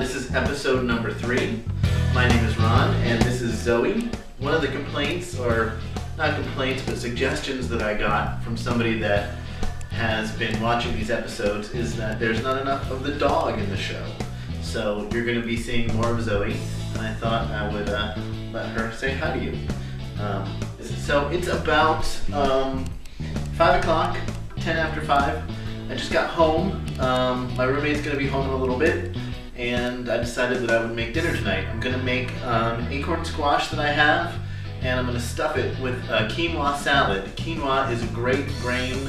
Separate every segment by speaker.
Speaker 1: This is episode number 3. My name is Ron, and this is Zoe. One of the complaints, or not complaints, but suggestions that I got from somebody that has been watching these episodes is that there's not enough of the dog in the show. So you're going to be seeing more of Zoe, and I thought I would let her say hi to you. So it's about 5 o'clock, 10 after 5. I just got home. My roommate's going to be home in a little bit, and I decided that I would make dinner tonight. I'm going to make acorn squash that I have, and I'm going to stuff it with quinoa salad. Quinoa is a great grain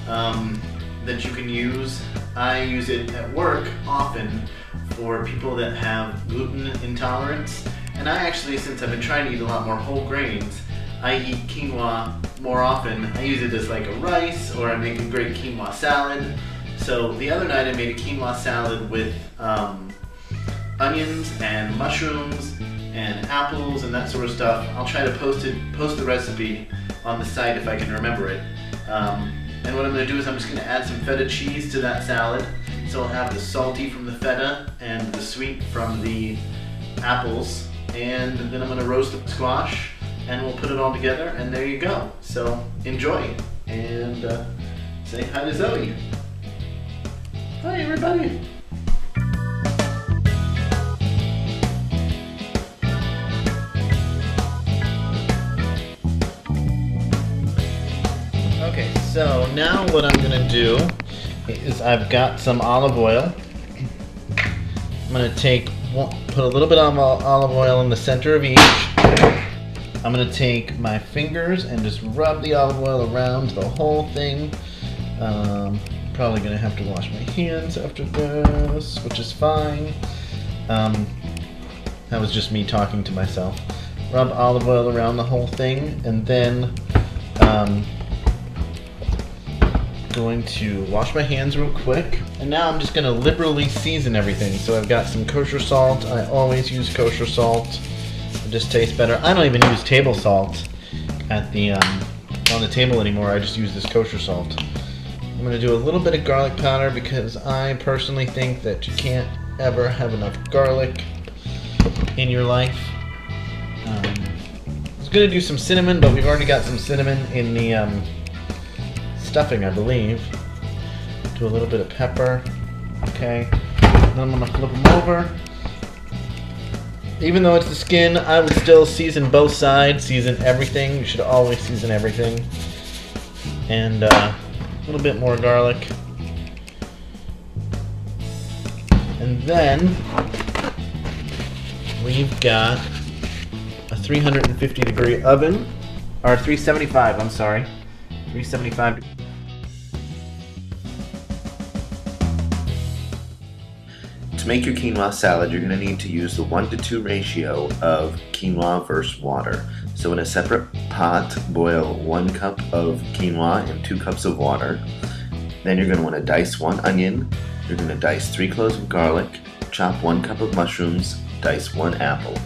Speaker 1: that you can use. I use it at work often for people that have gluten intolerance. And I actually, since I've been trying to eat a lot more whole grains, I eat quinoa more often. I use it as like a rice, or I make a great quinoa salad. So the other night I made a quinoa salad with onions and mushrooms and apples and that sort of stuff. I'll try to post the recipe on the site if I can remember it. And what I'm going to do is I'm just going to add some feta cheese to that salad. So I'll have the salty from the feta and the sweet from the apples. And then I'm going to roast the squash, and we'll put it all together, and there you go. So enjoy, and say hi to Zoe. Hi everybody. Okay, so now what I'm gonna do is I've got some olive oil. I'm gonna put a little bit of olive oil in the center of each. I'm gonna take my fingers and just rub the olive oil around the whole thing. Probably gonna have to wash my hands after this, which is fine. That was just me talking to myself. Rub olive oil around the whole thing, and then going to wash my hands real quick. And now I'm just gonna liberally season everything. So I've got some kosher salt. I always use kosher salt. It just tastes better. I don't even use table salt at the on the table anymore. I just use this kosher salt. I'm gonna do a little bit of garlic powder because I personally think that you can't ever have enough garlic in your life. I was gonna do some cinnamon, but we've already got some cinnamon in the stuffing, I believe. Do a little bit of pepper. Okay. Then I'm gonna flip them over. Even though it's the skin, I would still season both sides, season everything. You should always season everything. And a little bit more garlic. And then we've got a 350 degree oven, or 375, I'm sorry. 375.
Speaker 2: To make your quinoa salad, you're going to need to use the 1-to-2 ratio of quinoa versus water. So in a separate pot, boil 1 cup of quinoa and 2 cups of water. Then you're going to want to dice 1 onion. You're going to dice 3 cloves of garlic, chop 1 cup of mushrooms, dice 1 apple.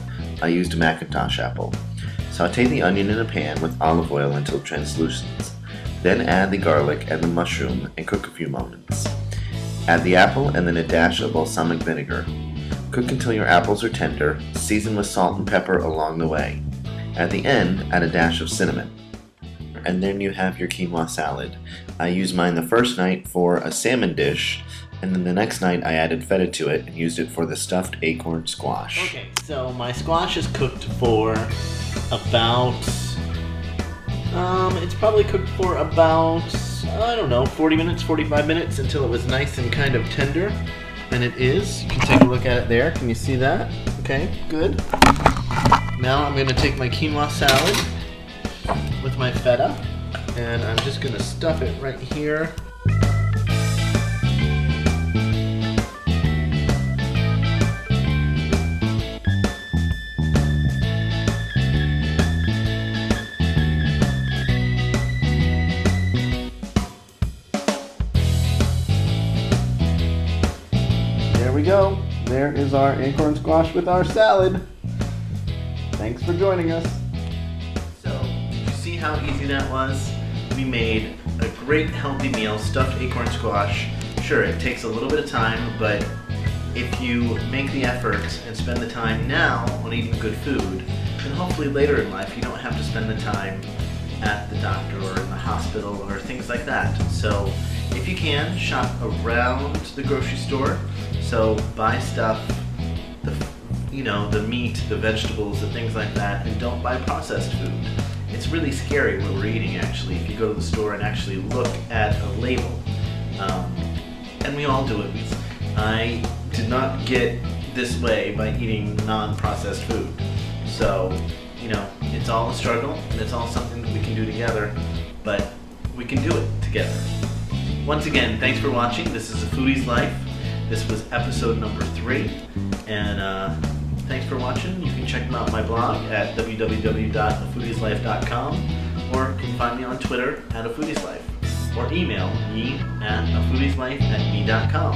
Speaker 2: I used a Macintosh apple. Saute the onion in a pan with olive oil until translucent. Then add the garlic and the mushroom and cook a few moments. Add the apple and then a dash of balsamic vinegar. Cook until your apples are tender, season with salt and pepper along the way. At the end, add a dash of cinnamon. And then you have your quinoa salad. I used mine the first night for a salmon dish, and then the next night I added feta to it and used it for the stuffed acorn squash.
Speaker 1: Okay, so my squash is cooked for about, it's probably cooked for about, I don't know, 40 minutes, 45 minutes until it was nice and kind of tender. And it is. You can take a look at it there. Can you see that? Okay, good. Now I'm going to take my quinoa salad with my feta, and I'm just going to stuff it right here. There we go. There is our acorn squash with our salad. Thanks for joining us. So, did you see how easy that was? We made a great healthy meal, stuffed acorn squash. Sure, it takes a little bit of time, but if you make the effort and spend the time now on eating good food, then hopefully later in life you don't have to spend the time at the doctor or in the hospital or things like that. So if you can, shop around the grocery store. So buy stuff, the meat, the vegetables, the things like that, and don't buy processed food. It's really scary what we're eating actually if you go to the store and actually look at a label. And we all do it. I did not get this way by eating non-processed food. So, it's all a struggle and it's all something that we can do together, but we can do it together. Once again, thanks for watching. This is A Foodie's Life. This was episode number 3, and thanks for watching. You can check them out on my blog at www.afoodieslife.com, or you can find me on Twitter at afoodieslife, or email me at afoodieslife@me.com.